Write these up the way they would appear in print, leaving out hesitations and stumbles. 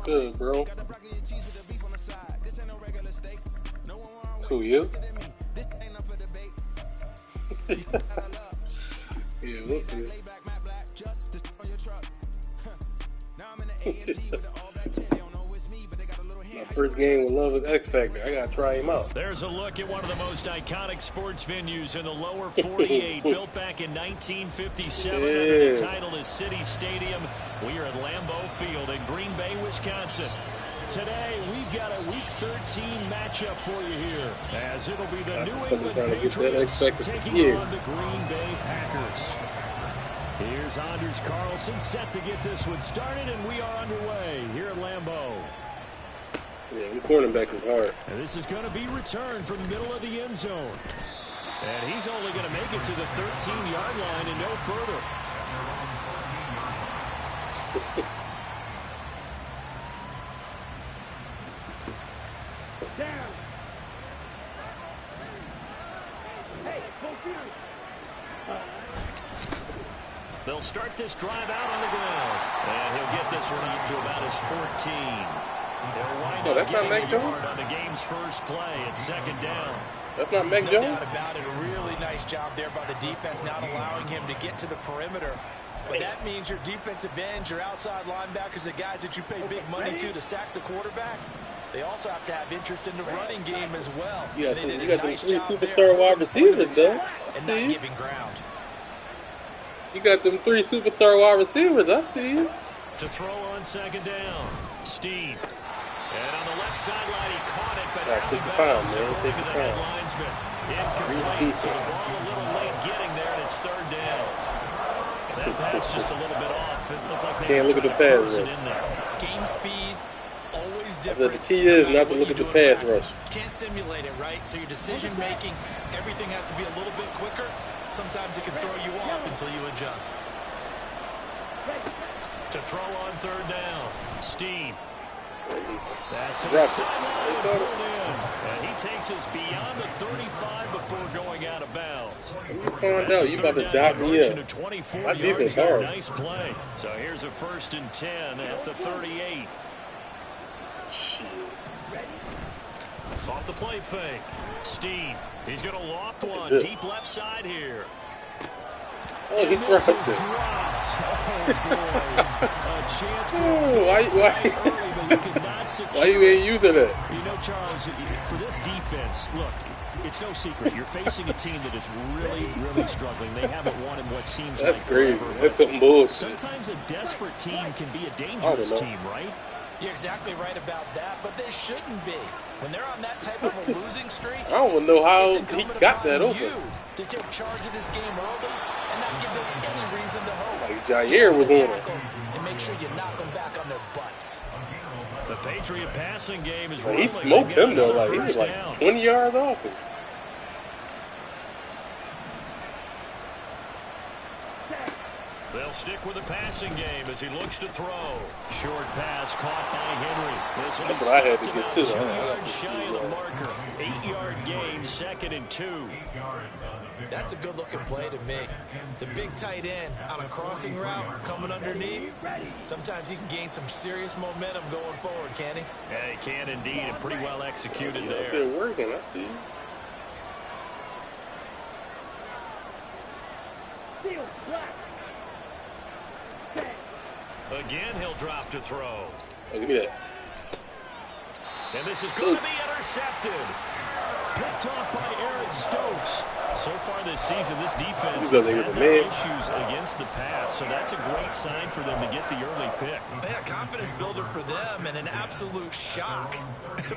Good, bro. Who, you? Yeah, we'll see. My first game with Love is X Factor. I gotta try him out. There's a look at one of the most iconic sports venues in the lower 48, built back in 1957 under the title of City Stadium. We are at Lambeau Field in Green Bay, Wisconsin. Today, we've got a Week 13 matchup for you here, as it'll be the New England Patriots taking on the Green Bay Packers. Here's Anders Carlson set to get this one started, and we are underway here at Lambeau. Yeah, the cornerback is hard. And this is going to be returned from the middle of the end zone. And he's only going to make it to the 13-yard line and no further. Down. Hey, they'll start this drive out on the ground. And he'll get this one up to about his 14. They'll wind up getting a yard on the game's first play. It's second down. That's not Mac Jones? No doubt about it. A really nice job there by the defense, not allowing him to get to the perimeter. But that means your defensive ends, your outside linebackers, the guys that you pay big money to sack the quarterback, they also have to have interest in the running game as well. Yeah, you got them three superstar wide receivers, though. And not giving ground. You got them three superstar wide receivers. I see you. To throw on second down, Steve. And on the left sideline, he caught it, but take your time, man. Take your time. Incomplete, so the ball a little late getting there, and it's third down. That pass just a little bit off. It looked like they can't look at the pass rush. Game speed, always different. The key is not to look at the pass rush. Can't simulate it, right? So your decision making, everything has to be a little bit quicker. Sometimes it can throw you off until you adjust. To throw on third down, Steve. That's to the sideline and pulled in. And he takes us beyond the 35 before going out of bounds. You find out you about to dot me up. My defense hard. Nice play. So here's a 1st and 10 at the 38. Shit. Off the play fake. Steve. He's going to loft one. Deep left side here. Oh, he dropped it. Oh, boy. A chance for why you ain't using it? You know, Charles, for this defense, look, it's no secret. You're facing a team that is really, really struggling. They haven't won in what seems That's like crazy. forever. That's something bullshit. Sometimes a desperate team can be a dangerous team, right? You're exactly right about that, but they shouldn't be. When they're on that type of a losing streak, I don't know how he got that open. You to take charge of this game early and not give them any reason to hope. Like Jair was on it. And make sure you knock them back on their butts. The Patriot passing game is he smoked him though. Like he was like 20 yards off him. They'll stick with the passing game as he looks to throw. Short pass caught by Henry. This That's what I had to get to. 2 yards shy of the marker. 8-yard gain, 2nd and 2. That's a good-looking play to me. The big tight end on a crossing route coming underneath. Sometimes he can gain some serious momentum going forward, can he? Yeah, he can indeed, and pretty well executed there. They're working, I see. Again, he'll drop to throw. Oh, give me that. And this is going to be intercepted. Picked off by Aaron Stokes. So far this season, this defense has had issues against the pass, so that's a great sign for them to get the early pick. Yeah, confidence builder for them and an absolute shock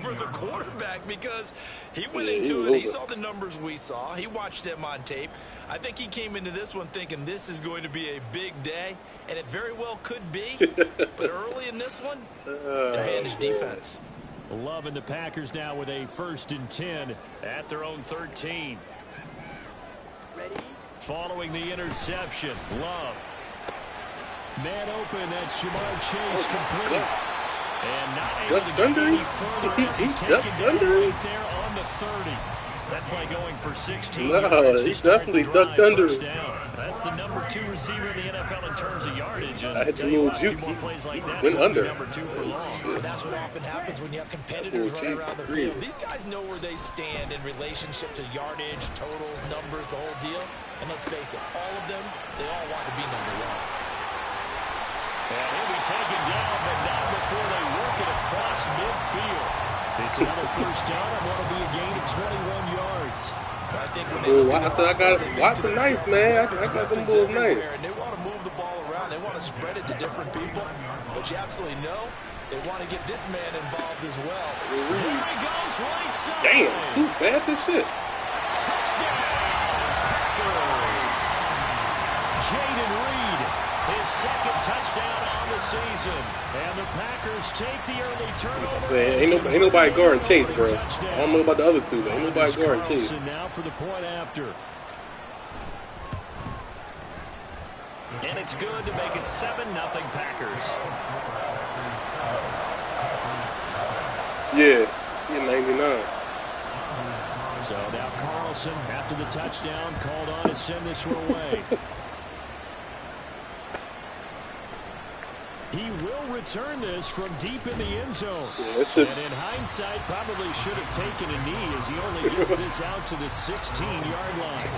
for the quarterback because he went into it, he saw the numbers we saw, he watched them on tape. I think he came into this one thinking this is going to be a big day, and it very well could be, but early in this one, advantage defense. Loving the Packers now with a 1st and 10 at their own 13. Following the interception, Love. Man open, that's Jamar Chase complete. And not able to get any further as he's taken down right there on the 30. That play going for 16 No, yards. he definitely ducked under. That's the number 2 receiver in the NFL in terms of yardage. And I hit the little juke. He went under. Number 2 for long. And that's what often happens when you have competitors running around the field. These guys know where they stand in relationship to yardage, totals, numbers, the whole deal. And let's face it, all of them, they all want to be number 1. And he'll be taken down, but not before they work it across midfield. It's another first down, and what'll be a gain of 21 yards. I think when I got Watson nice, man. I got them bulls nice. And they want to move the ball around. They want to spread it to different people. But you absolutely know they want to get this man involved as well. There he goes, right side. Damn, too fast as shit. Touchdown, Packers. Jaden Reed, his second touchdown on the season. And the Packers take the early turnover. Man, ain't nobody guarding Chase, bro. I don't know about the other two, but ain't nobody guarding Chase. Now for the point after. And it's good to make it 7-0 Packers. Yeah, 99. So now Carlson, after the touchdown, called on to send this one away. He will return this from deep in the end zone. Yeah, and in hindsight, probably should have taken a knee as he only gets this out to the 16-yard line.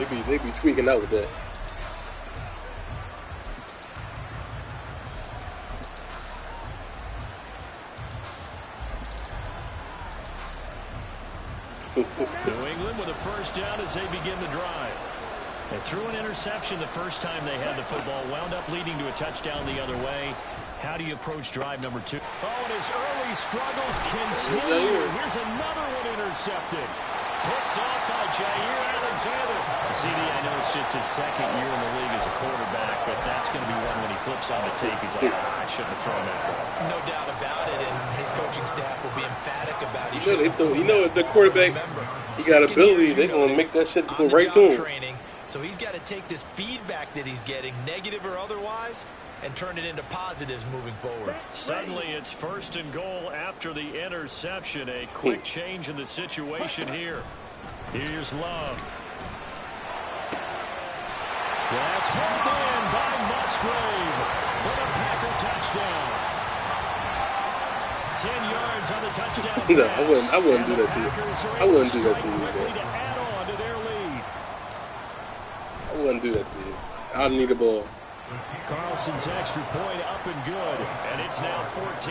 Yeah, they be tweaking out with that. New England with a first down as they begin the drive. They threw an interception the first time they had the football, wound up leading to a touchdown the other way. How do you approach drive number 2? Oh, and his early struggles continue. Here's another one intercepted. Picked off by Jair Alexander. CD, I know it's just his second year in the league as a quarterback, but that's going to be one when he flips on the tape. He's like, I shouldn't have thrown that ball. No doubt about it, and his coaching staff will be emphatic about it. You know, if the quarterback, he got ability, they're going to make that shit go right to him. So he's got to take this feedback that he's getting, negative or otherwise, and turn it into positives moving forward. Suddenly it's 1st and goal after the interception. A quick change in the situation here. Here's Love. That's hauled in by Musgrave for the Packer touchdown. 10 yards on the touchdown. No, I wouldn't do that to you. I wouldn't do that to you, bro. To add on to their lead. I wouldn't do that to you. I need the ball. Carlson's extra point up and good, and it's now 14-0.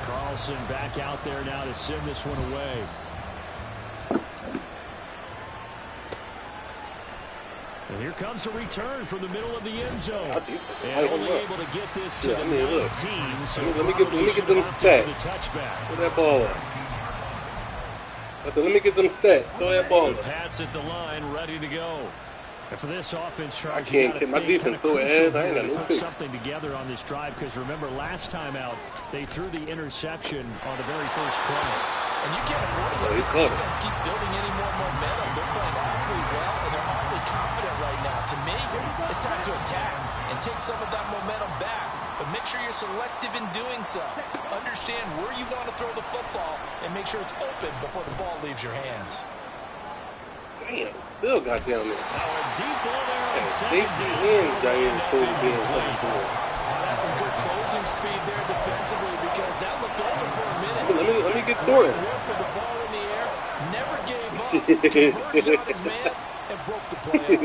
Carlson back out there now to send this one away. And here comes a return from the middle of the end zone. And only able to get this to the 19. So let me get them stats. Throw that ball up. I said, let me get them stats. Throw that ball up. Pats at the line, ready to go. And for this offense charge, I can't get my defense so ass. I ain't got no put pick. something together on this drive, because remember last time out they threw the interception on the very first play. And you can't afford to let this defense keep building any more momentum. They're playing awfully well, and they're awfully confident right now. To me, it's time to attack and take some of that momentum back. But make sure you're selective in doing so. Understand where you want to throw the football and make sure it's open before the ball leaves your hands. Damn, still got down there. Now a deep ball there. Yeah, safety and Jair is supposed to be in cover 4. That's some good closing speed there defensively, because that looked over for a minute. Let me get Thornton. With the ball in the air, never gave up, converged on his man, and broke the play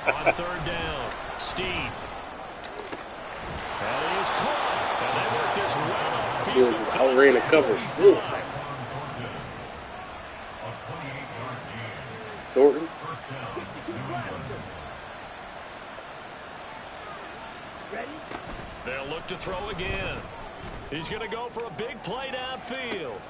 On 3rd down, Steve. That is caught. And they work this well upfield. Just outran the cover. Thornton. They'll look to throw again. He's going to go for a big play downfield.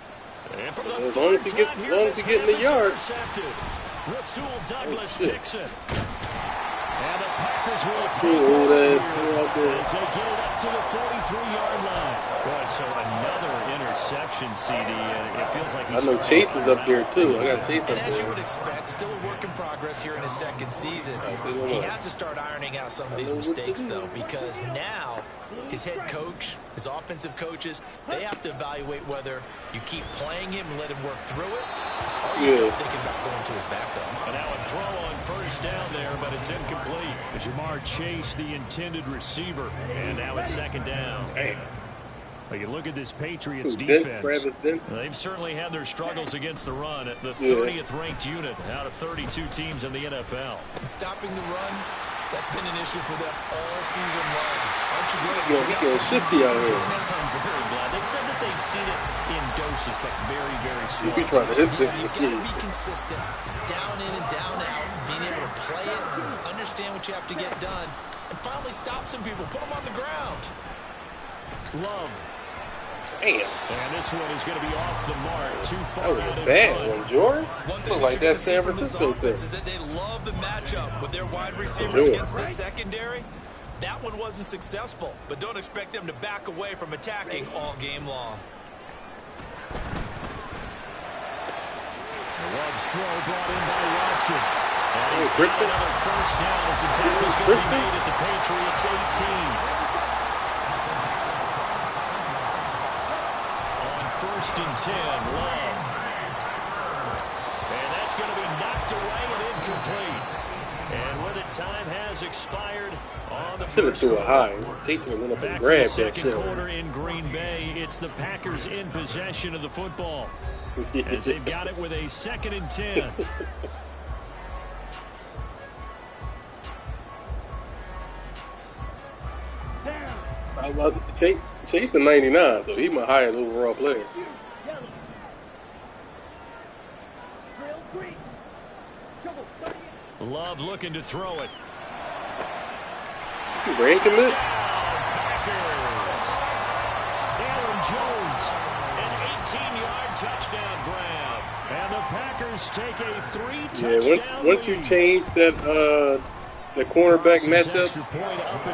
And from the as long as he get in the yard. Rasul Douglas picks it. And the Packers will See all that as they get it up to the 43-yard line. Boy, so another interception, CD, and it feels like he's I know Chase is up there too. I got Chase up And as you there. would expect, still a work in progress here in his second season. He has to start ironing out some of these mistakes, though, because now his head coach, his offensive coaches, they have to evaluate whether you keep playing him and let him work through it, or you start thinking about going to his backup. And now a throw on first down there, but it's incomplete. Jamar Chase, the intended receiver, and now it's second down. Damn. Well, you look at this Patriots defense. They've certainly had their struggles against the run. At the 30th ranked unit out of 32 teams in the NFL. And stopping the run, that's been an issue for them all season long. Aren't you glad? Yo, he's getting shifty out here. I'm very glad. They said that they've seen it in doses, but very, very slow. He's trying to hit this. You've got to be consistent. It's down in and down out. Being able to play it, understand what you have to get done, and finally stop some people. Put them on the ground. Love. Damn. And this one is going to be off the mark. Too far That out was in a bad front. one, Jordan. One thing Look like that San Francisco thing. is that they love the matchup with their wide receivers against the secondary. That one wasn't successful, but don't expect them to back away from attacking all game long. Love's throw brought in by Watson. And he's got Christian. another first down as the tackle's going to be Christian. made at the Patriots 18. On first and 10, Love. And that's going to be knocked away and incomplete. And with it, time has expired on the Should have first threw a quarter. high. Jason went up Back and to the grabbed that second shit. quarter in Green Bay. It's the Packers in possession of the football as they've got it with a 2nd and 10. I was about to Chase in 99, so he's my highest overall player. Love looking to throw it. He ran commit. Packers. Aaron Jones, an 18-yard touchdown grab. And the Packers take a 3-touchdown Once you change that the cornerback matchup,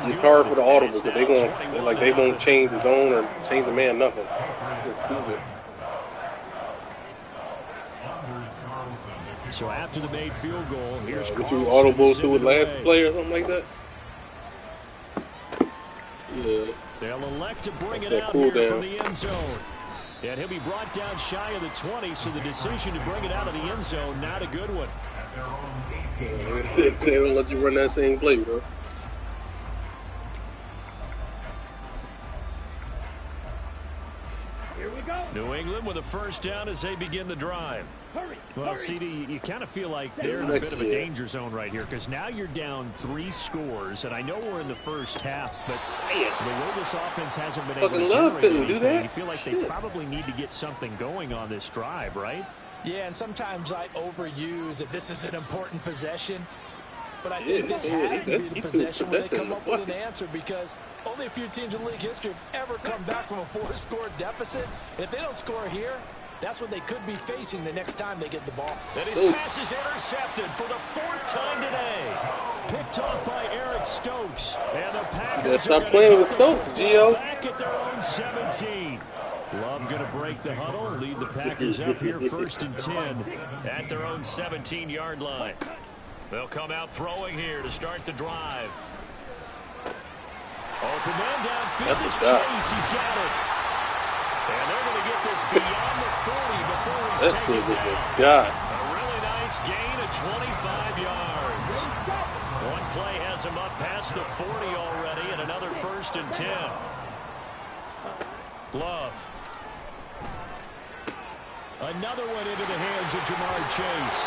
it's hard for the audible because they won't change the zone or change the man nothing. It's stupid. So after the made field goal, here's If you audible to a last play play or something like that. Yeah. They'll elect to bring it That out cool here down. from the end zone. And he'll be brought down shy of the 20, so the decision to bring it out of the end zone, not a good one. They don't let you run that same play, bro. Here we go. New England with a first down as they begin the drive. Hurry. Well, CD, you kind of feel like they're in a bit of a danger zone right here because now you're down 3 scores, and I know we're in the first half, but the way this offense hasn't been able to generate anything, you feel like they probably need to get something going on this drive, right? Yeah, and sometimes I overuse that this is an important possession. But I think this has to be the possession where they come up with an answer because only a few teams in league history have ever come back from a 4-score deficit. And if they don't score here, that's what they could be facing the next time they get the ball. And his pass is intercepted for the 4th time today. Picked off by Eric Stokes. And the Packers stop playing with Stokes, Gio. Back at their own 17. Love going to break the huddle, lead the Packers up here 1st and 10 at their own 17-yard line. They'll come out throwing here to start the drive. Open man downfield is Chase. He's got it. And they're going to get this beyond the 40 before he's taken down. A really nice gain of 25 yards. One play has him up past the 40 already, and another 1st and 10. Love. Another one into the hands of Jamar Chase.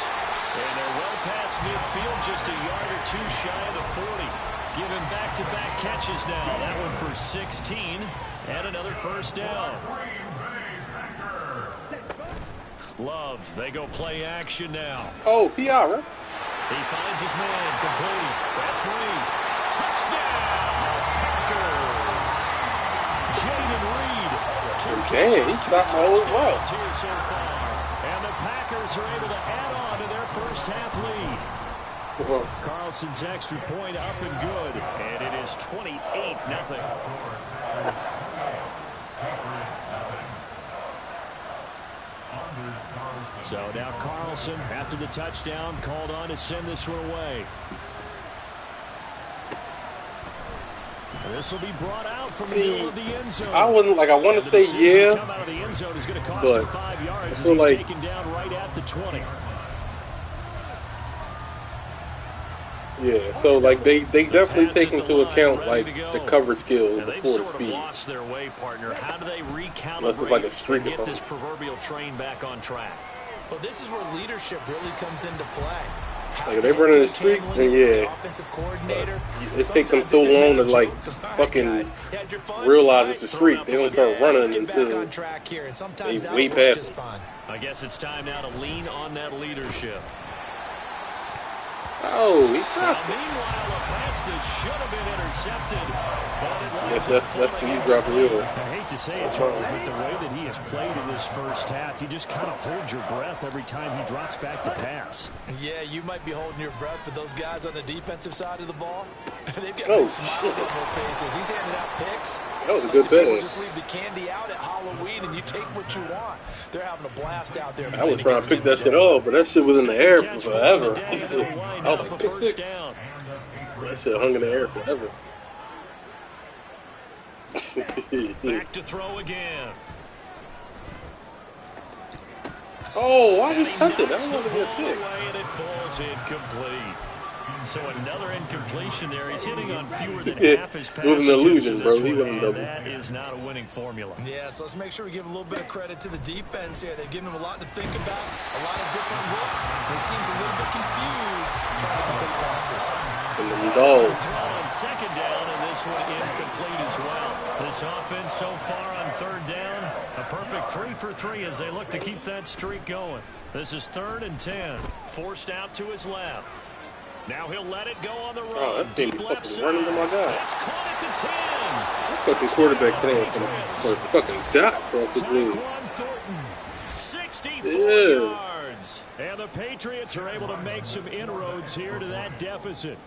And they're well past midfield, just a yard or 2 shy of the 40. Giving back-to-back catches now. That one for 16 and another 1st down. Love, they go play action now. Oh, PR, right? He finds his man, complete. That's Reed. Touchdown, Packers. Jaden Reed. 2 catches, 2 touchdowns here so far. And the Packers are able to add on to their first half lead. Carlson's extra point up and good. And it is 28-0. So now Carlson, after the touchdown, called on to send this one away. This will be brought out from the middle of the end zone. I wouldn't I want to say yeah, come out of the end zone is going to cost but him 5 yards as he's like, taken down right at the 20. Yeah, so like they definitely take into account like the cover skills before the speed. Lost their way, partner. How do they Unless it's like a streak and or get something. this proverbial train back on track? Well, this is where leadership really comes into play. Like if they run in the streak, then yeah. It takes them so long to like fucking realize it's a streak. They don't start running until they way past it. I guess it's time now to lean on that leadership. Oh, he dropped it. Meanwhile, a pass that should have been intercepted. Yes, that's for you dropping yours. I hate to say it, Charles, but the way that he has played in this first half, you just kind of hold your breath every time he drops back to pass. Yeah, you might be holding your breath, but those guys on the defensive side of the ball, they've got big smiles on their faces. He's handing out picks. That was a good pass. Just leave the candy out at Halloween, and you take what you want. They're having a blast out there. I was trying to pick that shit off, but that shit was in the air for forever. I was like, pick six. That shit hung in the air forever. Back to throw again. Oh, why did he touch it? That wasn't a good pick. And it falls incomplete. So another incompletion there. He's hitting on fewer than half his passes. It was an illusion, bro. He wasn't double. That is not a winning formula. Yeah, so let's make sure we give a little bit of credit to the defense here. They've given him a lot to think about, a lot of different looks. He seems a little bit confused trying to complete passes. Some of them dogs. On second down, and this one incomplete as well. This offense so far on third down, a perfect 3 for 3 as they look to keep that streak going. This is 3rd and 10. Forced out to his left. Now he'll let it go on the run. Oh, that thing fucking running to my guy. It's caught at the 10. That fucking quarterback throwing some fucking dots off the blue. 64 yards. And the Patriots are able to make some inroads here to that deficit.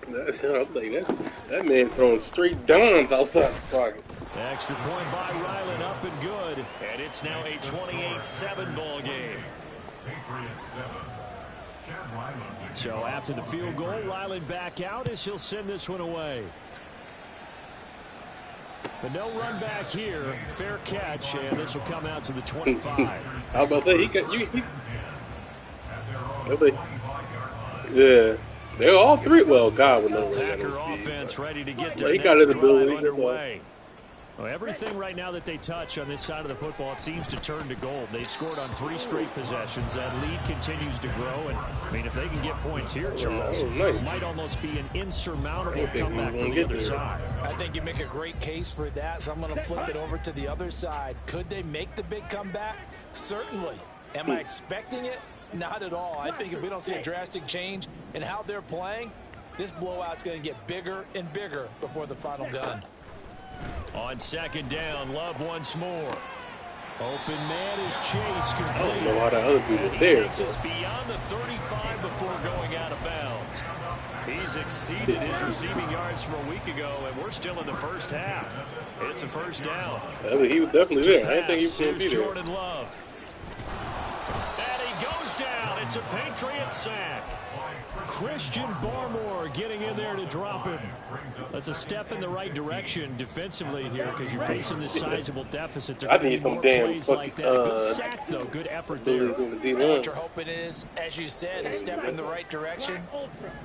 That man throwing straight dimes outside the pocket. Extra point by Ryland, up and good. And it's now a 28-7 ball game. So after the field goal, Ryland back out as he'll send this one away. But no run back here. Fair catch, and this will come out to the 25. I was about to say, he got you. Yeah. They're all three. Well, God would know. Packer offense ready to get to he got his ability underway. Well, everything right now that they touch on this side of the football, it seems to turn to gold. They've scored on 3 straight possessions. That lead continues to grow. And, I mean, if they can get points here, Charles, it might almost be an insurmountable comeback from the other side. I think you make a great case for that, so I'm going to flip it over to the other side. Could they make the big comeback? Certainly. Am I expecting it? Not at all. I think if we don't see a drastic change in how they're playing, this blowout's going to get bigger and bigger before the final gun. On second down, Love once more. Open man is Chase complete. I don't know how the other dude was there. He takes us beyond the 35 before going out of bounds. He's exceeded his receiving yards from a week ago, and we're still in the first half. It's a first down. I mean, he was definitely there. I didn't think he was going to be there. Jordan Love. And he goes down. It's a Patriot sack. Christian Barmore getting in there to drop him. That's a step in the right direction defensively here because you're facing this sizable deficit. I need some damn fucking good sack, though. Good effort there. What you're hoping is, as you said, a step in the right direction,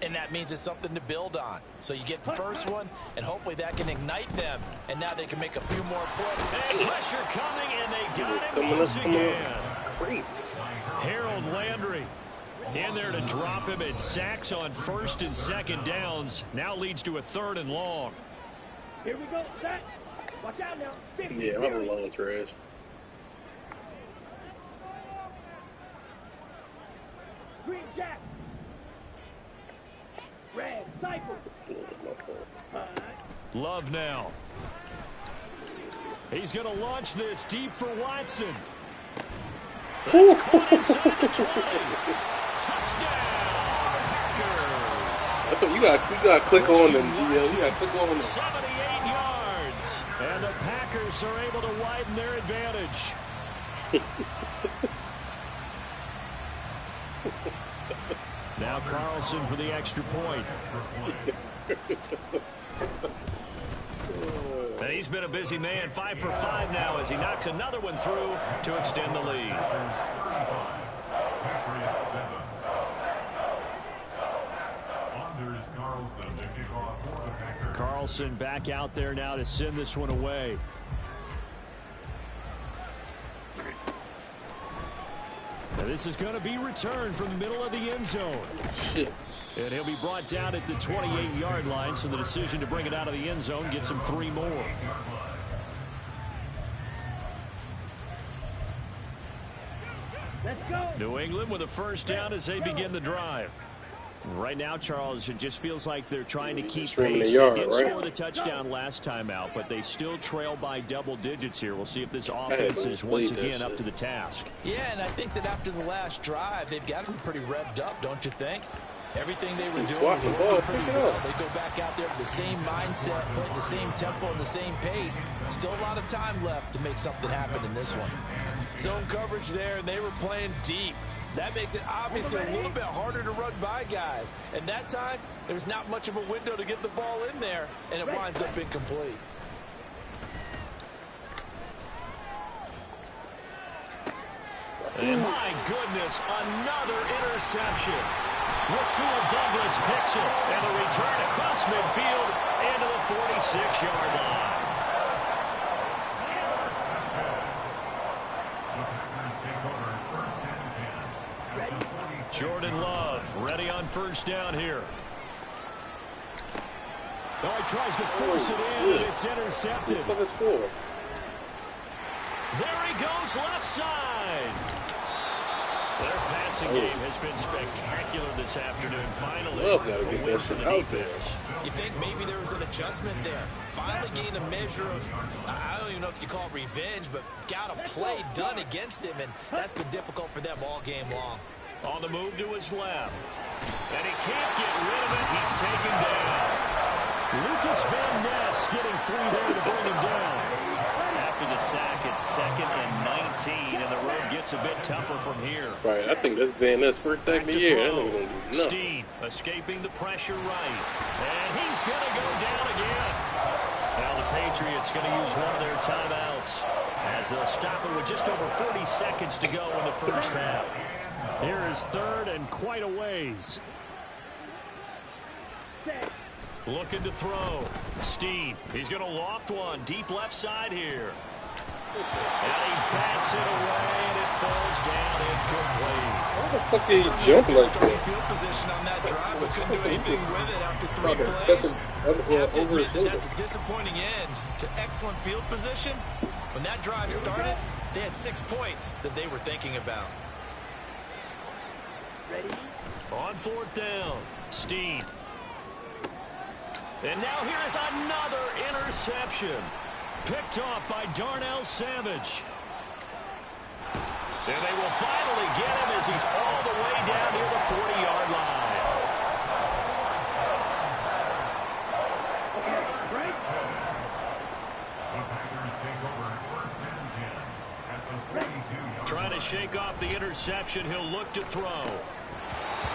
and that means it's something to build on. So you get the first one, and hopefully that can ignite them, and now they can make a few more plays. And pressure coming, and they got him once again. Crazy. Harold Landry in there to drop him. It sacks on 1st and 2nd downs. Now leads to a 3rd and long. Here we go, Zach. Watch out now. Yeah, I'm line trash. Green Jack. Red Cycle. Love now. He's going to launch this deep for Watson. That's caught inside the 20. Touchdown. That's what you got to click on them, GL. You got to click on them. 78 yards. And the Packers are able to widen their advantage. Now Carlson for the extra point. And he's been a busy man, 5 for 5 now as he knocks another one through to extend the lead. Carlson back out there now to send this one away. Now this is going to be returned from the middle of the end zone. And he'll be brought down at the 28-yard line, so the decision to bring it out of the end zone gets him 3 more. Let's go. New England with a first down as they begin the drive. Right now, Charles, it just feels like they're trying to keep pace. They did score the touchdown last time out, but they still trail by double digits here. We'll see if this offense is once again up to the task. Yeah, and I think that after the last drive, they've got to be pretty revved up, don't you think? Everything they were doing was working pretty well. They go back out there with the same mindset, playing the same tempo and the same pace. Still a lot of time left to make something happen in this one. Zone coverage there, and they were playing deep. That makes it obviously a little bit harder to run by guys. And that time, there's not much of a window to get the ball in there, and it winds up incomplete. And my goodness, another interception. Rasul Douglas picks it, and the return across midfield into the 46-yard line. Jordan Love ready on first down here. Oh, he tries to force it in, and it's intercepted. There he goes, left side. Their passing game has been spectacular this afternoon. Finally, Love got to get that shit out there. You think maybe there was an adjustment there. Finally gained a measure of, I don't even know if you call it revenge, but got a play done against him, and that's been difficult for them all game long. On the move to his left. And he can't get rid of it. He's taken down. Lucas Van Ness getting free there to bring him down. After the sack, it's 2nd and 19, and the road gets a bit tougher from here. Right, I think that's Van Ness' first sack of the year. That nigga gonna do nothing. Steen escaping the pressure right. And he's going to go down again. Now the Patriots going to use one of their timeouts as they'll stop it with just over 40 seconds to go in the first half. Here is 3rd and quite a ways. Looking to throw. Steen. He's going to loft one. Deep left side here. And he bats it away, and it falls down incomplete. How the fuck did he jump like that? Field position on that drive, but couldn't do anything with it after 3 plays. Have to admit that that's a disappointing end to excellent field position. When that drive started, they had 6 points that they were thinking about. Ready? On 4th down, Steen. And now here is another interception. Picked off by Darnell Savage. And they will finally get him as he's all the way down near the 40-yard line. Right? Trying to shake off the interception. He'll look to throw.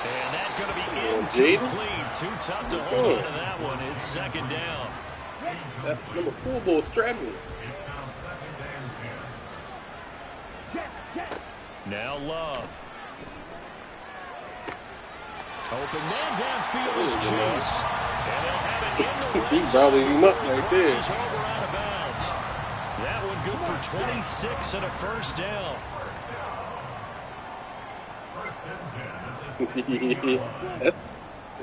And that's going to be incomplete. Too tough to hold on to that one. It's 2nd down. That number 4 ball strapping. Now Love. Open man downfield is Chase. And they'll have it in the red He rounded him up right there. Over out of bounds. That one good for 26 and a first down.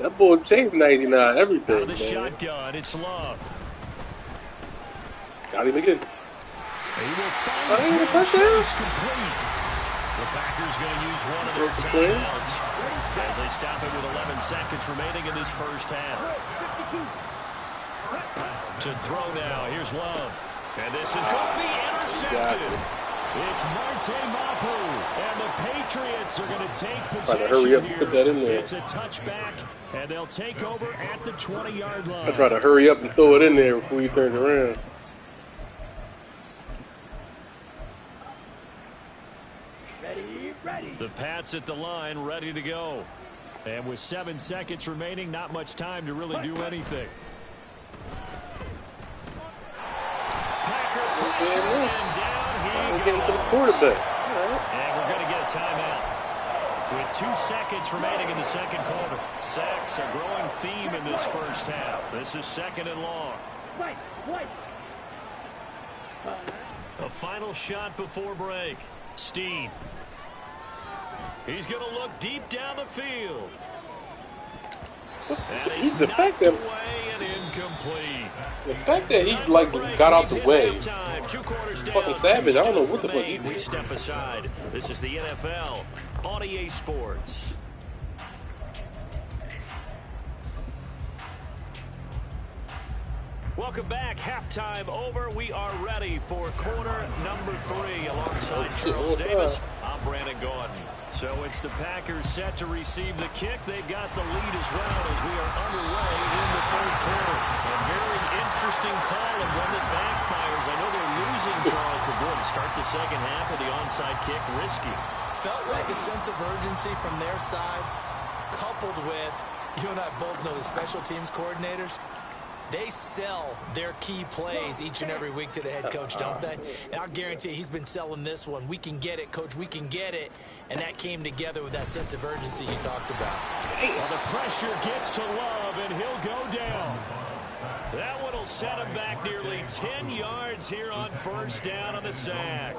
that boy changed 99 everything. Out of the shotgun, it's Love. Got him again. He will find his touchdown. Complete. The Packers going to use one of their timeouts as they stop it with 11 seconds remaining in this first half. To throw now, here's Love. And this is going to be intercepted. It's Marte Mapu, and the Patriots are going to take possession. Try to hurry up and put that in there. It's a touchback, and they'll take over at the 20-yard line. I try to hurry up and throw it in there before you turn it around. Ready. The Pats at the line, ready to go. And with 7 seconds remaining, not much time to really do anything. Packer pressure, and down he goes. Getting to the quarterback. And we're going to get a timeout. With 2 seconds remaining in the second quarter. Sacks a growing theme in this first half. This is 2nd and long. A final shot before break. Steen. He's going to look deep down the field. And He's the fact that he like got out the way. Fucking savage. I don't know what the fuck he did. We step aside. This is the NFL on EA Sports. Welcome back. Halftime over. We are ready for quarter number 3 alongside Charles Davis. I'm Brandon Gordon. So it's the Packers set to receive the kick. They've got the lead as well as we are underway in the third quarter. A very interesting call and one that backfires. I know they're losing, Charles, but boy, to start the second half with the onside kick, risky. Felt like a sense of urgency from their side, coupled with, you and I both know the special teams coordinators. They sell their key plays each and every week to the head coach, don't they? And I'll guarantee he's been selling this one. We can get it, coach. We can get it. And that came together with that sense of urgency you talked about. Well, the pressure gets to Love, and he'll go down. That one will set him back nearly 10 yards here on first down on the sack.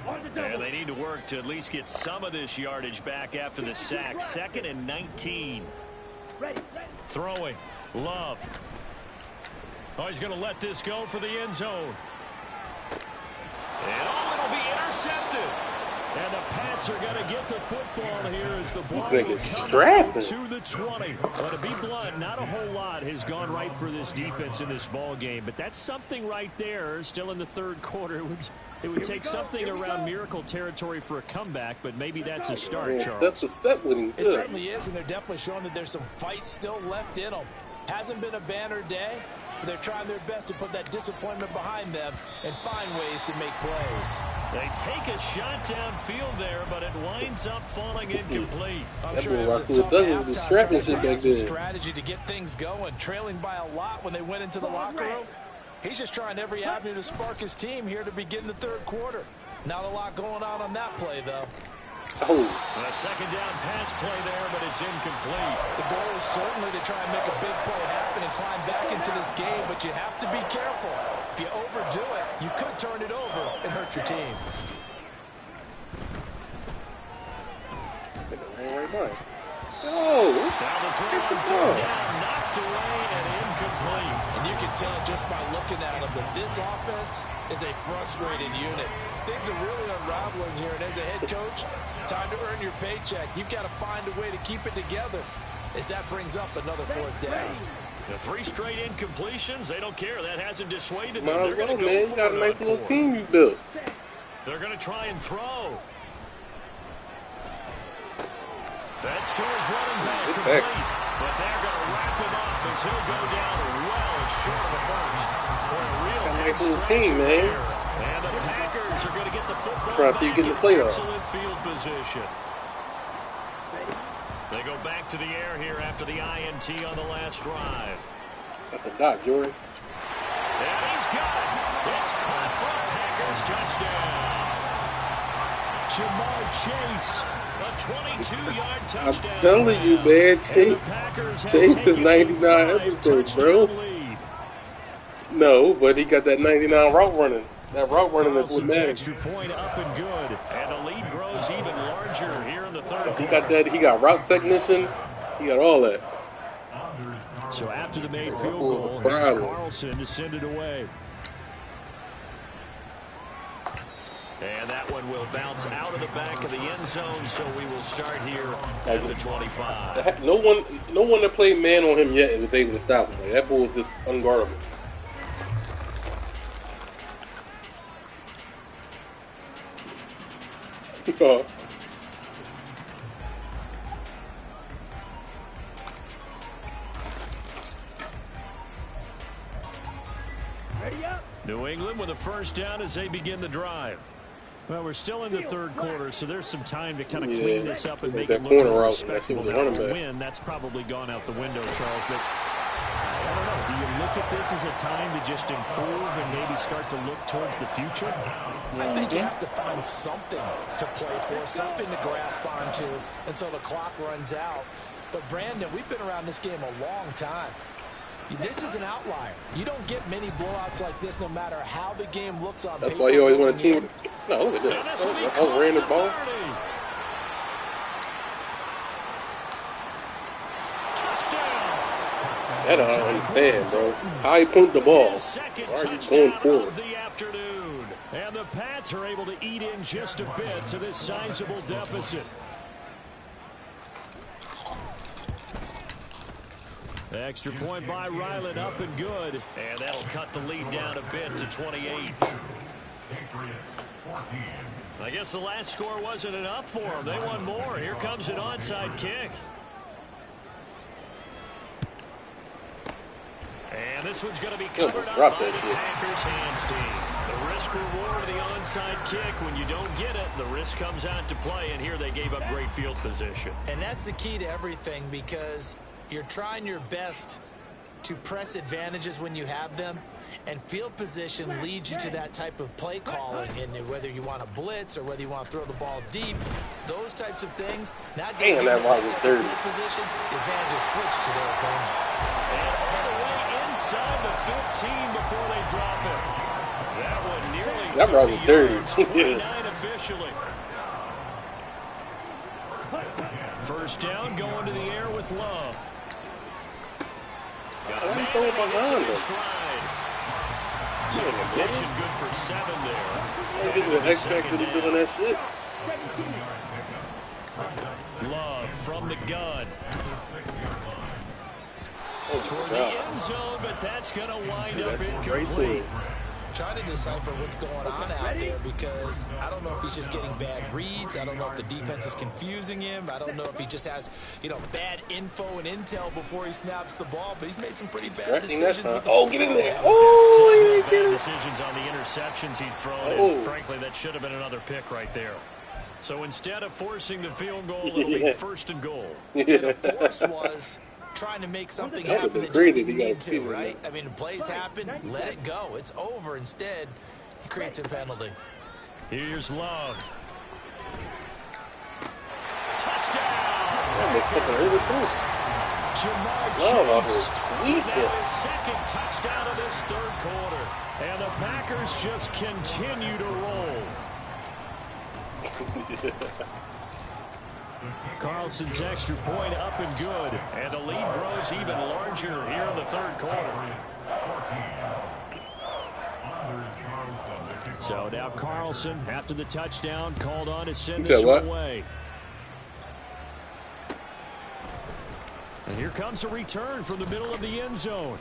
And they need to work to at least get some of this yardage back after the sack. 2nd and 19. Throwing. Love. Oh, he's going to let this go for the end zone. And it'll be intercepted. And the Pats are going to get the football here as the ball will come to the 20. Well, to be blunt, not a whole lot has gone right for this defense in this ball game, but that's something right there. Still in the third quarter, it would take something around miracle territory for a comeback, but maybe that's a start, Charles. Step to step with him. It certainly is, and they're definitely showing that there's some fight still left in them. Hasn't been a banner day. They're trying their best to put that disappointment behind them and find ways to make plays. They take a shot downfield there, but it winds up falling incomplete. I'm sure it was a tough halftime. Strategy to get things going, trailing by a lot when they went into the locker room. He's just trying every avenue to spark his team here to begin the third quarter. Not a lot going on that play, though. Oh. A second down pass play there, but it's incomplete. The goal is certainly to try and make a big play happen and climb back into this game, but you have to be careful. If you overdo it, you could turn it over and hurt your team. Oh. Now the throw on third down, knocked away and incomplete. And you can tell just by looking at them that this offense is a frustrated unit. Things are really unraveling here, and as a head coach, time to earn your paycheck. You've got to find a way to keep it together as that brings up another fourth down. The 3 straight incompletions, they don't care. That hasn't dissuaded them. They're going to go man. You got a nice little team you built. They're going to try and throw. That's to his running back, complete. But they're going to wrap him up as he'll go down well short of the first. What a real nice little team, man. And the Packers are going to get the football trying to see you get in the playoffs. Excellent field position. They go back to the air here after the INT on the last drive. That's a dot, Jory. And he's got it. It's caught for a Packers touchdown. Jamar Chase, a 22-yard touchdown. I'm telling you, man, Chase is 99 episodes, bro. No, but he got that 99 route running. That route running is what matters. Extra point up and good, and the lead grows even larger here in the third. He got that. He got route technician. He got all that. So after the made field goal, here's Carlson to send it away. And that one will bounce out of the back of the end zone, so we will start here at the 25. No one that played man on him yet was able to stop him. Like, that bull was just unguardable. New England with a first down as they begin the drive. Well, we're still in the third quarter, so there's some time to kind of clean this up and make it look more respectable. Now, a win, that's probably gone out the window, Charles. But I don't know. Do you look at this as a time to just improve and maybe start to look towards the future? I think you have to find something to play for, something to grasp onto until the clock runs out. But, Brandon, we've been around this game a long time. This is an outlier. You don't get many blowouts like this no matter how the game looks on paper. That's why you always want a team with... No, look at this. I ran the ball. That I don't understand, bro. How you punt the ball? Why are you going forward? And the Pats are able to eat in just a bit to this sizable deficit. Extra point by Ryland, up and good. And that'll cut the lead down a bit to 28. I guess the last score wasn't enough for them. They won more. Here comes an onside kick. And this one's going to be covered up by the Packers hands team. The risk reward of the onside kick. When you don't get it, the risk comes out to play. And here they gave up great field position. And that's the key to everything, because you're trying your best to press advantages when you have them, and field position leads you to that type of play calling. And whether you want to blitz or whether you want to throw the ball deep, those types of things. Not getting that field position, the advantage is switched to their opponent. And all the way inside the 15 before they drop it. That one nearly 30 yards, 29 officially. First down, going to the air with Love. Got a man behind him. So completion good for 7 there. Look at the X-Factor doing that shit. Love from the gun. Toward the end zone, but that's going to wind up incomplete. Trying to decipher what's going on out there, because I don't know if he's just getting bad reads. I don't know if the defense is confusing him. I don't know if he just has, bad info and intel before he snaps the ball. But he's made some pretty bad decisions. Get in there. Oh, bad decisions on the interceptions he's thrown. And frankly, that should have been another pick right there. So instead of forcing the field goal, it'll be first and goal. The force was trying to make something happen that just didn't need to, right? I mean, plays happen, let it go. It's over. Instead, he creates a penalty. Here's Love. Touchdown! His second touchdown of this third quarter. And the Packers just continue to roll. Carlson's extra point up and good. And the lead grows even larger here in the third quarter. So now Carlson, after the touchdown, called on to send this one away. And here comes a return from the middle of the end zone.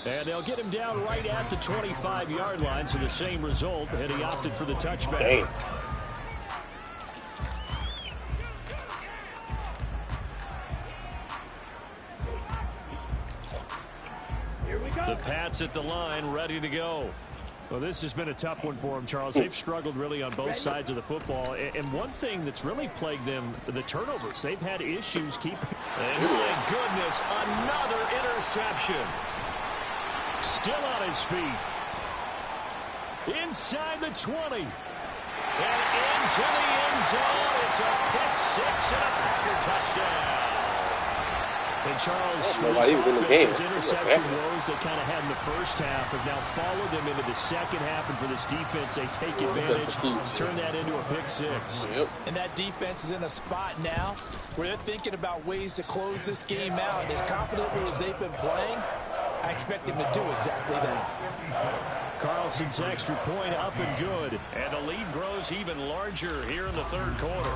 And they'll get him down right at the 25-yard line, so the same result, and he opted for the touchback. Dang. The Pats at the line, ready to go. Well, this has been a tough one for them, Charles. They've struggled really on both sides of the football. And one thing that's really plagued them, the turnovers. They've had issues keeping. And my goodness, another interception. Still on his feet. Inside the 20. And into the end zone. It's a pick-6 and a Packer touchdown. And Charles, his interception woes they kind of had in the first half have now followed them into the second half, and for this defense, they take advantage, turn that into a pick-6. Yep. And that defense is in a spot now where they're thinking about ways to close this game out. And as confidently as they've been playing, I expect them to do exactly that. Carlson's extra point up and good, and the lead grows even larger here in the third quarter.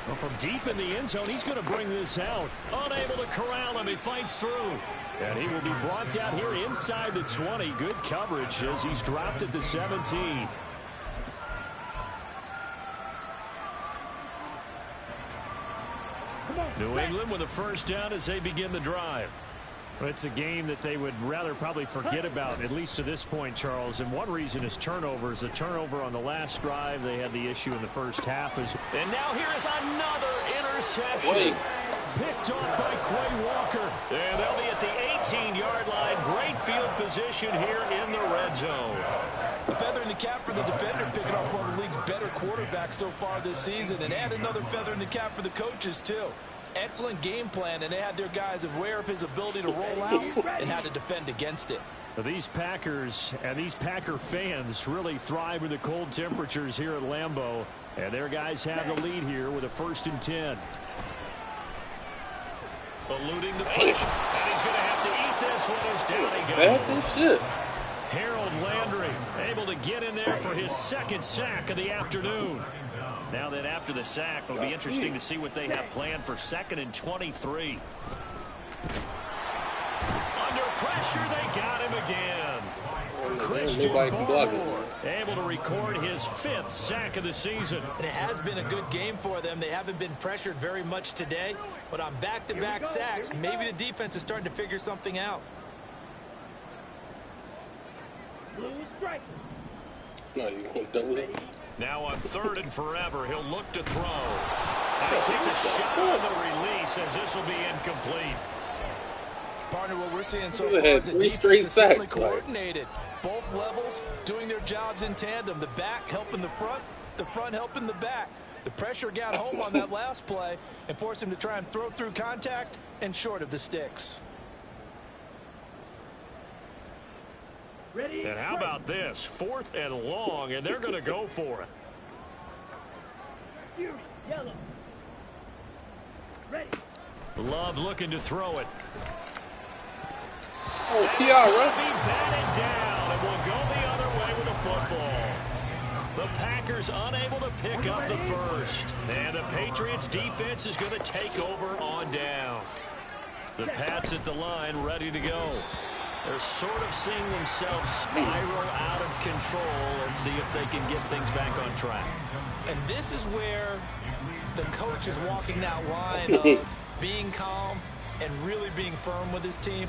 Well, from deep in the end zone, he's going to bring this out. Unable to corral him, he fights through. And he will be brought down here inside the 20. Good coverage as he's dropped at the 17. New England with a first down as they begin the drive. Well, it's a game that they would rather probably forget about, at least to this point, Charles. And one reason is turnovers. A turnover on the last drive. They had the issue in the first half. And now here is another interception. Picked off by Quay Walker. And they'll be at the 18-yard line. Great field position here in the red zone. A feather in the cap for the defender, picking off one of the league's better quarterbacks so far this season. And add another feather in the cap for the coaches, too. Excellent game plan, and they had their guys aware of his ability to roll out and how to defend against it. But these Packers and these Packer fans really thrive in the cold temperatures here at Lambeau. And their guys have the lead here with a 1st and 10. Eluding the pressure. And he's going to have to eat this one as down he goes. Fast as shit. Harold Landry able to get in there for his 2nd sack of the afternoon. Now then, after the sack, it'll be interesting to see what they have planned for 2nd and 23. Under pressure, they got him again. Christian Barmore able to record his 5th sack of the season. And it has been a good game for them. They haven't been pressured very much today, but on back-to-back sacks, maybe the defense is starting to figure something out. No, you want to double it? Now on 3rd and forever, he'll look to throw. And he takes a shot on the release as this will be incomplete. Partner, what we're seeing so far is the defense is certainly coordinated. Both levels doing their jobs in tandem. The back helping the front helping the back. The pressure got home on that last play and forced him to try and throw through contact and short of the sticks. And how about this? 4th and long, and they're going to go for it. Yellow. Ready. Love looking to throw it. Oh, PR, right? Be batted down, and will go the other way with the football. The Packers unable to pick up the first. And the Patriots defense is going to take over on down. The Pats at the line ready to go. They're sort of seeing themselves spiral out of control and see if they can get things back on track. And this is where the coach is walking that line of being calm and really being firm with his team.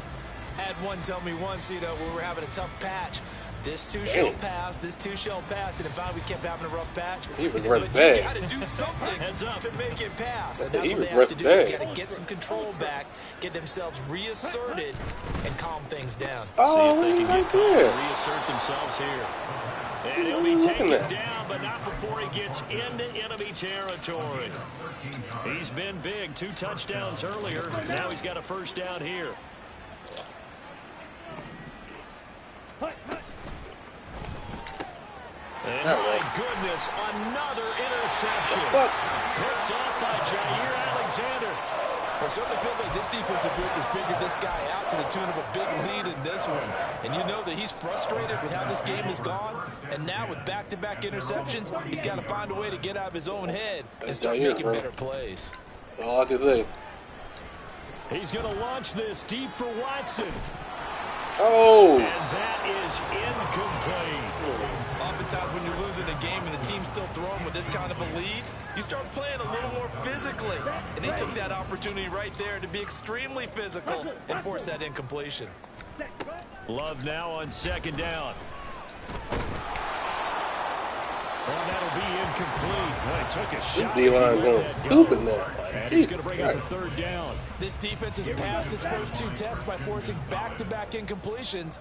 I had one tell me once, you know, when we were having a tough patch, this too shall pass, this too shall pass, and if we kept having a rough patch, he was said, right but you got to do something to make it pass. And that's what they have to do. They got to get some control back, get themselves reasserted, and calm things down. Oh, see if they can get calm and reassert themselves here. And he'll be taken down, but not before he gets into enemy territory. He's been big, 2 touchdowns earlier. Now he's got a 1st down here. And my goodness, another interception. Picked off by Jair Alexander. Well, it certainly feels like this defensive group has figured this guy out to the tune of a big lead in this one. And you know that he's frustrated with how this game has gone. And now with back-to-back interceptions, he's got to find a way to get out of his own head and start making better plays. All I can say. He's going to launch this deep for Watson. Oh! And that is incomplete. Oftentimes when you're losing a game and the team's still throwing with this kind of a lead, you start playing a little more physically. And they took that opportunity right there to be extremely physical and force that incompletion. Love now on 2nd down. Well, that'll be incomplete. Well, he took a shot. This D-line going stupid now. And he's going to bring up a 3rd down. This defense has passed its first 2 tests by forcing back-to-back incompletions.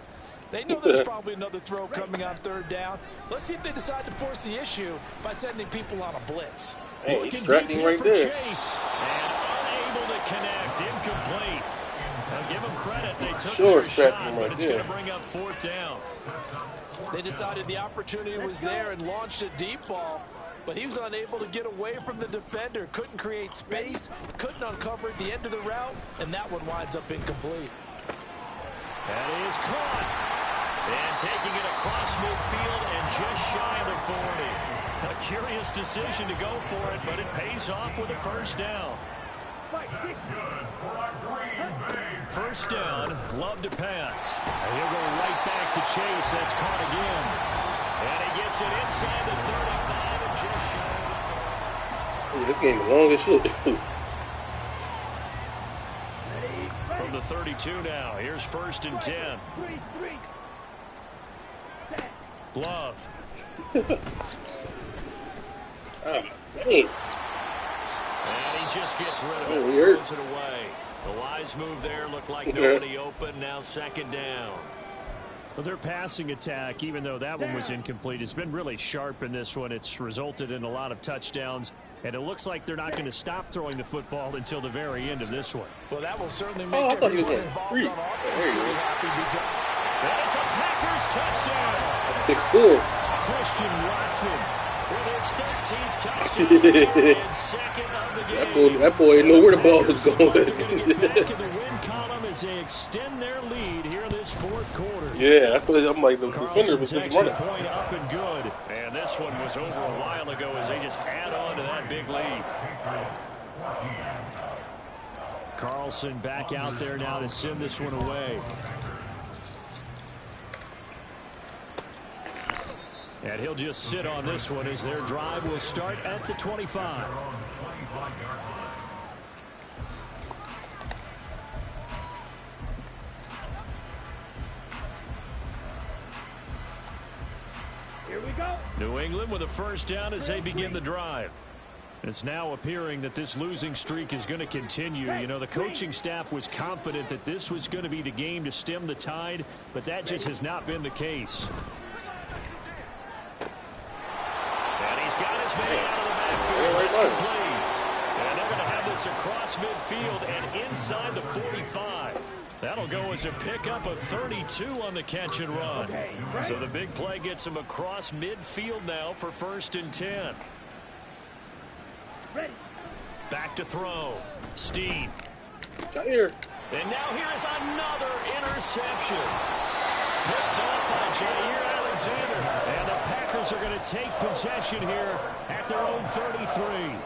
They know there's probably another throw coming on 3rd down. Let's see if they decide to force the issue by sending people on a blitz. Hey, he's striking right there. Chase, and unable to connect, incomplete. Now give them credit, they took their shot, right but it's there. going to bring up 4th down. They decided the opportunity was there and launched a deep ball, but he was unable to get away from the defender, couldn't create space, couldn't uncover at the end of the route, and that one winds up incomplete. That is caught. And taking it across midfield and just shy of the 40. A curious decision to go for it, but it pays off with a 1st down. 1st down, Love to pass. And he'll go right back to Chase. That's caught again. And he gets it inside the 35 and just shy. This game is long as shit. 32 now. Here's 1st and 10. Love. Oh, dang. And he just gets rid of it. Throws it away. The wise move there. Looked like nobody open. Now 2nd down. Well, their passing attack, even though that one was incomplete, has been really sharp in this one. It's resulted in a lot of touchdowns, and it looks like they're not going to stop throwing the football until the very end of this one. Well, that will certainly make everyone involved on offense very happy because it's a Packers touchdown. 6-4. Christian Watson with his 13th touchdown and 2nd of the game. That boy didn't know where the ball was going. They're going to get back in the win column as they extend their lead here in this 4th quarter. Yeah, I'm like, the defender was just running. Point up and good. And this one was over a while ago as they just add on to that big lead. Carlson back out there now to send this one away. And he'll just sit on this one as their drive will start at the 25. Here we go. New England with a 1st down as they begin the drive. It's now appearing that this losing streak is going to continue. You know, the coaching staff was confident that this was going to be the game to stem the tide, but that just has not been the case. And he's got his man out of the backfield. That's complete. And they're going to have this across midfield and inside the 45. That'll go as a pickup of 32 on the catch and run. So the big play gets him across midfield now for 1st and 10. Back to throw. Steen. Here. And now here is another interception. Picked up by Jair Alexander. And the Packers are going to take possession here at their own 33.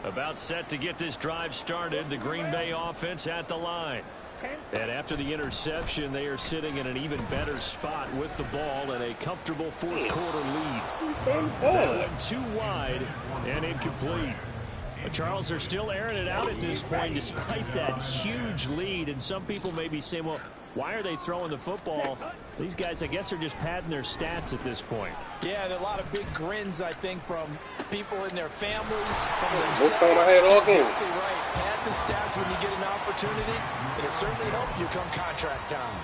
About set to get this drive started. The Green Bay offense at the line. And after the interception, they are sitting in an even better spot with the ball and a comfortable 4th quarter lead. That one too wide and incomplete. But Charles, they're still airing it out at this point despite that huge lead. And some people may be saying, well, why are they throwing the football? These guys, I guess, are just padding their stats at this point. Yeah, there are a lot of big grins, I think, from people in their families, from themselves. What time I had all game? Exactly right. Pad the stats when you get an opportunity. It'll certainly help you come contract time.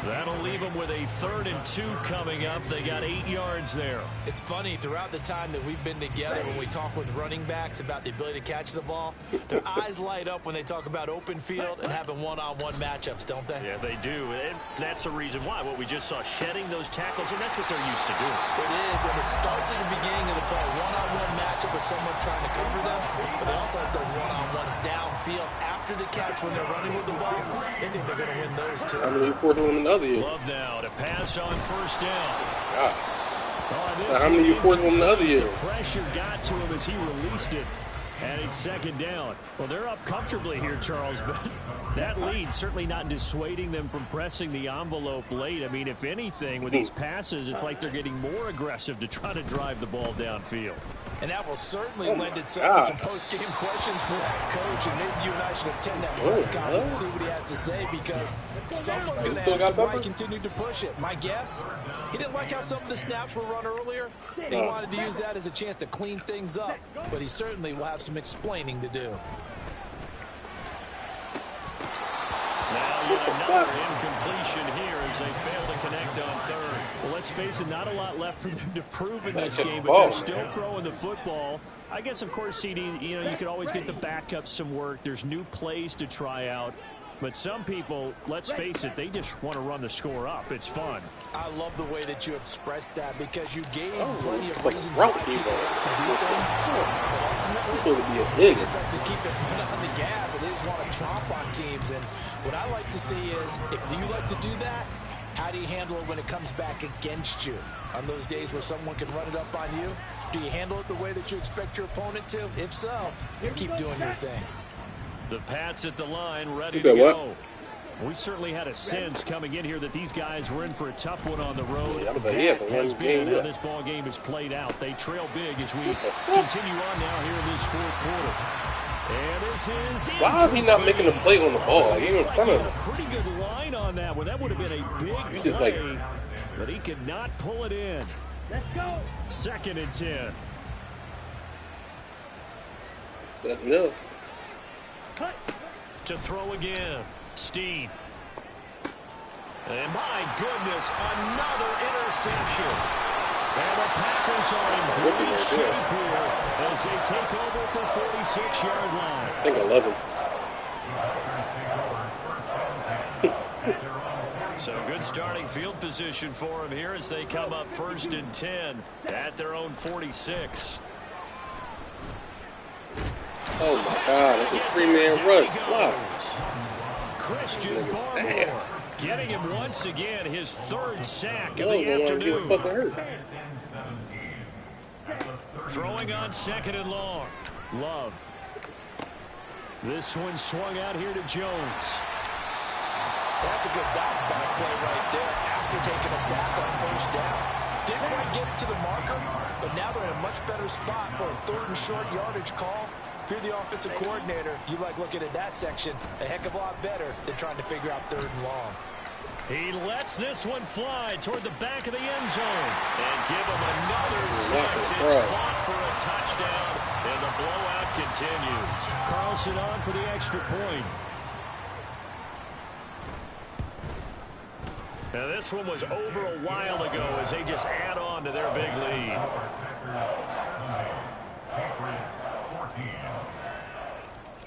That'll leave them with a 3rd and 2 coming up. They got 8 yards there. It's funny, throughout the time that we've been together, when we talk with running backs about the ability to catch the ball, their eyes light up when they talk about open field and having one-on-one matchups, don't they? Yeah, they do. And that's the reason why. What we just saw, shedding those tackles, and that's what they're used to doing. It is, and it starts at the beginning of the play. One-on-one matchup with someone trying to cover them, but they also have those one-on-ones downfield after the catch when they're running with the ball. They think they're going to win those too. I'm looking forward to him the other year. Love now to pass on 1st down. God. How many you forced him the other year? The pressure got to him as he released it, and it's 2nd down. Well, they're up comfortably here, Charles, but that lead certainly not dissuading them from pressing the envelope late. I mean, if anything, with these passes, it's like they're getting more aggressive to try to drive the ball downfield. And that will certainly lend itself to some post-game questions for that coach. And maybe you and I should attend that press conference and see what he has to say, because someone's going to ask him why he continued to push it. My guess, he didn't like how some of the snaps were run earlier. He wanted to use that as a chance to clean things up. But he certainly will have some explaining to do. Now yet another incompletion here as they fail to connect on 3rd. Well, let's face it, not a lot left for them to prove in this game, but they're still throwing the football. I guess, of course, CD, you know, you could always get the backups some work. There's new plays to try out. But some people, let's face it, they just want to run the score up. It's fun. I love the way that you expressed that, because you gave plenty of reasons why people to do things. But ultimately, they just like to keep their foot on the gas, and they just want to chomp on teams. And what I like to see is, if you like to do that, how do you handle it when it comes back against you? On those days where someone can run it up on you, do you handle it the way that you expect your opponent to? If so, keep doing your thing. The Pats at the line, ready to go. We certainly had a sense coming in here that these guys were in for a tough one on the road. Yeah, that has been how this ball game is played out. They trail big as we continue on now here in this fourth quarter. And this is why is he not making a play on the ball? Like, he in front of him. Pretty good line on that one. That would have been a big play, but he could not pull it in. Let's go. 2nd and 10. Setting up. Cut. To throw again. Steen. And my goodness, another interception. And the Packers are in great shape here as they take over at the 46-yard line. I think 11. So good starting field position for them here as they come up 1st and 10 at their own 46. Oh my God, it's a 3-man rush. Wow. Christian Barmore getting him once again his 3rd sack of the afternoon. Throwing on 2nd and long. Love. This one swung out here to Jones. That's a good bounce back play right there after taking a sack on 1st down. Didn't quite get it to the marker, but now they're in a much better spot for a 3rd and short yardage call. If you're the offensive coordinator, you like looking at that section a heck of a lot better than trying to figure out 3rd and long. He lets this one fly toward the back of the end zone. And give him another 6. It's caught for a touchdown, and the blowout continues. Carlson on for the extra point. Now this one was over a while ago as they just add on to their big lead.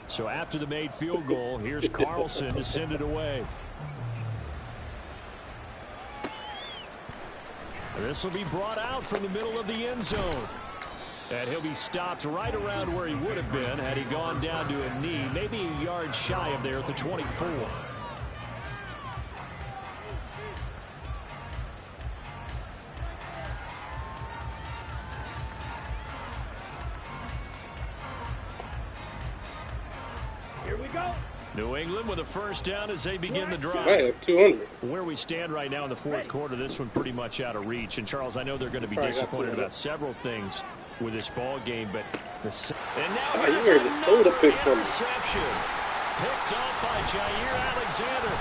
So after the made field goal, here's Carlson to send it away. This will be brought out from the middle of the end zone. And he'll be stopped right around where he would have been had he gone down to a knee, maybe a yard shy of there at the 24. New England with a 1st down as they begin the drive. Right, that's 200. Where we stand right now in the 4th quarter, this one pretty much out of reach. And, Charles, I know they're going to be disappointed about several things with this ball game, but the and now you ready to throw the pick from me. Picked up by Jair Alexander.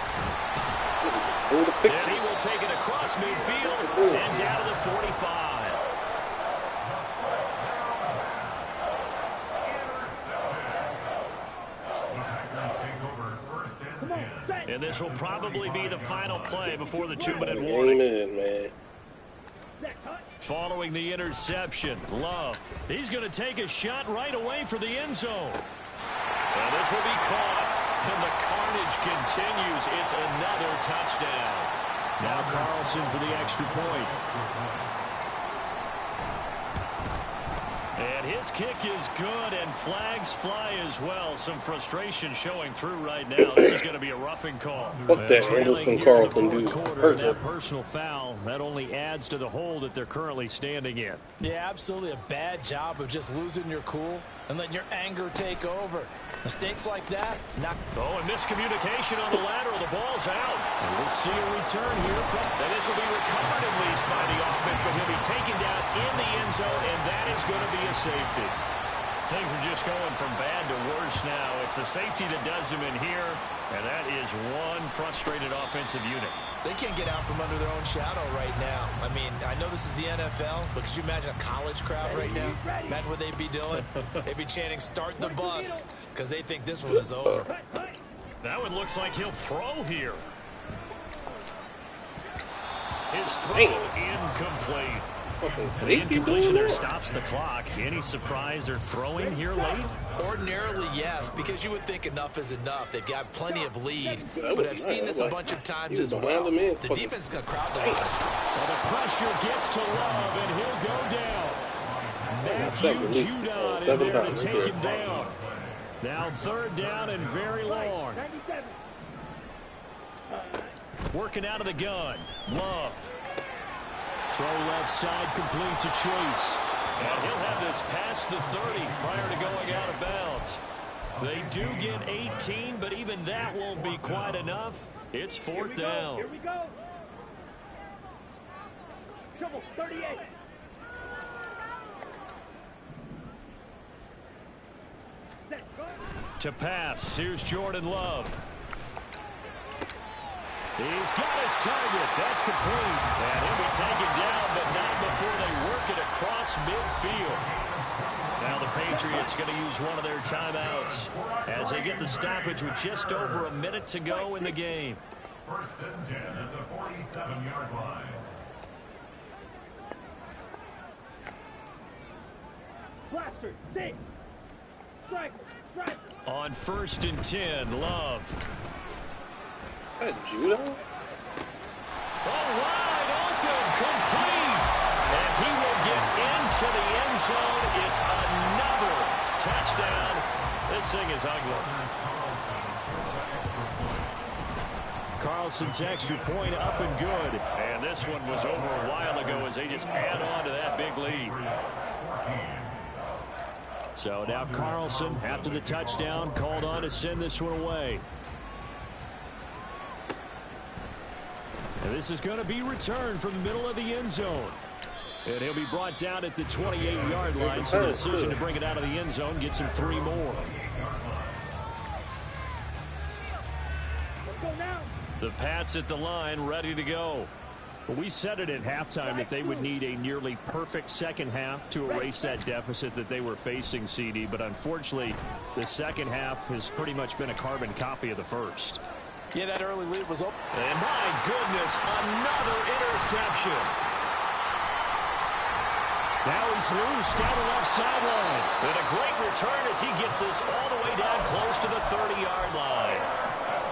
And he will take it across midfield and down to the 45. And this will probably be the final play before the 2-minute warning. Following the interception, Love. He's going to take a shot right away for the end zone. And this will be caught. And the carnage continues. It's another touchdown. Now Carlson for the extra point. And his kick is good, and flags fly as well. Some frustration showing through right now. This is going to be a roughing call. Fuck that Anderson Carlson dude. That personal foul, that only adds to the hole that they're currently standing in. Yeah, absolutely a bad job of just losing your cool and letting your anger take over. Mistakes like that, not... Oh, and miscommunication on the lateral. The ball's out. And we'll see a return here from... And this will be recovered at least by the offense, but he'll be taken down in the end zone, and that is going to be a safety. Things are just going from bad to worse now. It's a safety that does them in here, and that is one frustrated offensive unit. They can't get out from under their own shadow right now. I mean, I know this is the NFL, but could you imagine a college crowd right now? Imagine what they'd be doing. They'd be chanting, "Start the bus," because they think this one is over. That one looks like he'll throw here. His throw incomplete. The incompletion there stops the clock. Any surprise they're throwing here late? Ordinarily, yes, because you would think enough is enough. They've got plenty of lead, but I've seen this a bunch of times as well. The defense is going to crowd the last. Well, the pressure gets to Love, and he'll go down. Matthew Judon in there to take him down. Now 3rd down and very long. Working out of the gun. Love. Throw left side complete to Chase. And he'll have this past the 30 prior to going out of bounds. They do get 18, but even that won't be quite enough. It's fourth down. Here we go. Trouble 38. To pass, here's Jordan Love. He's got his target. That's complete. And he'll be taken down, but not before they work it across midfield. Now the Patriots going to use one of their timeouts as they get the stoppage with just over a minute to go in the game. First and 10 at the 47-yard line. Blaster, six. Strike. On first and 10, Love. Judah? Oh, wide open, complete. And he will get into the end zone. It's another touchdown. This thing is ugly. Carlson's extra point up and good. And this one was over a while ago as they just add on to that big lead. So now Carlson, after the touchdown, called on to send this one away. And this is going to be returned from the middle of the end zone. And he'll be brought down at the 28-yard line. So the decision to bring it out of the end zone gets him 3 more. Let's go now. The Pats at the line, ready to go. Well, we said it at halftime that they would need a nearly perfect second half to erase that deficit that they were facing, CD. But unfortunately, the second half has pretty much been a carbon copy of the first. Yeah, that early lead was open. And my goodness, another interception. Now he's loose down the left sideline. And a great return as he gets this all the way down close to the 30-yard line.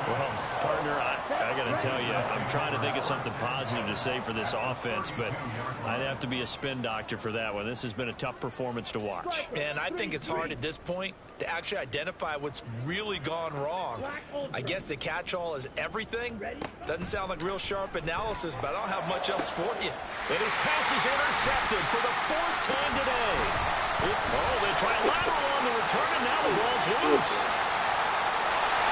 Well, partner, I got to tell you, I'm trying to think of something positive to say for this offense, but I'd have to be a spin doctor for that one. This has been a tough performance to watch. And I think it's hard at this point to actually identify what's really gone wrong. I guess the catch-all is everything. Doesn't sound like real sharp analysis, but I don't have much else for you. And his pass is intercepted for the 4th time today. Oh, they try lateral on the return, and now the ball's loose.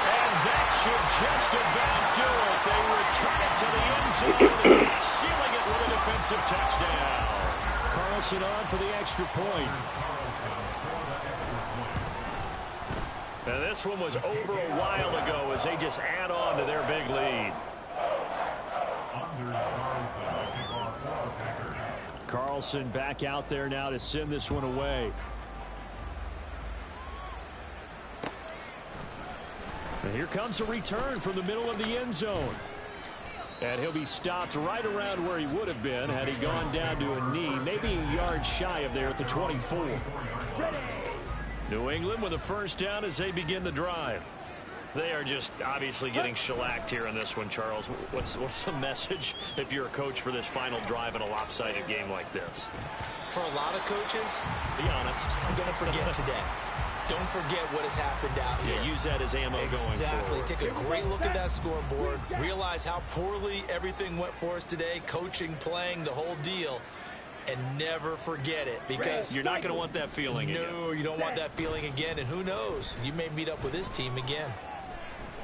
And that should just about do it. They return it to the end zone, sealing it with a defensive touchdown. Carlson on for the extra point. Now this one was over a while ago as they just add on to their big lead. Carlson back out there now to send this one away. And here comes a return from the middle of the end zone. And he'll be stopped right around where he would have been had he gone down to a knee, maybe a yard shy of there at the 24. New England with a first down as they begin the drive. They are just obviously getting shellacked here in this one, Charles. What's the message if you're a coach for this final drive in a lopsided game like this? For a lot of coaches, be honest, don't forget today. Don't forget what has happened out here. Yeah, use that as ammo going forward. Exactly. Take a great look at that scoreboard. Realize how poorly everything went for us today. Coaching, playing, the whole deal. And never forget it, because you're not going to want that feeling again. No, you don't want that feeling again. And who knows? You may meet up with this team again.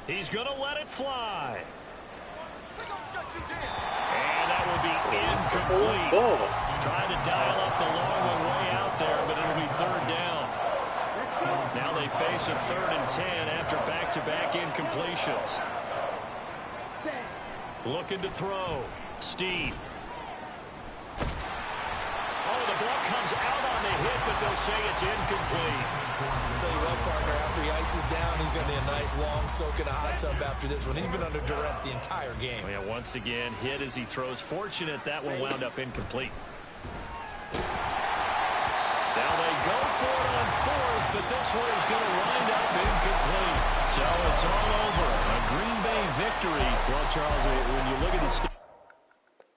He's going to let it fly. And that will be incomplete. Trying to dial up the long one way out there, but it'll be 3rd down. Now they face a 3rd and 10 after back-to-back incompletions. Looking to throw. Steve. Oh, the ball comes out on the hit, but they'll say it's incomplete. I'll tell you what, partner, after he ices down, he's going to need a nice long soak in a hot tub after this one. He's been under duress the entire game. Oh, yeah, once again, hit as he throws. Fortunate that one wound up incomplete. Now they go for it on 4th, but this one is going to wind up incomplete. So it's all over. A Green Bay victory. Well, Charles, when you look at the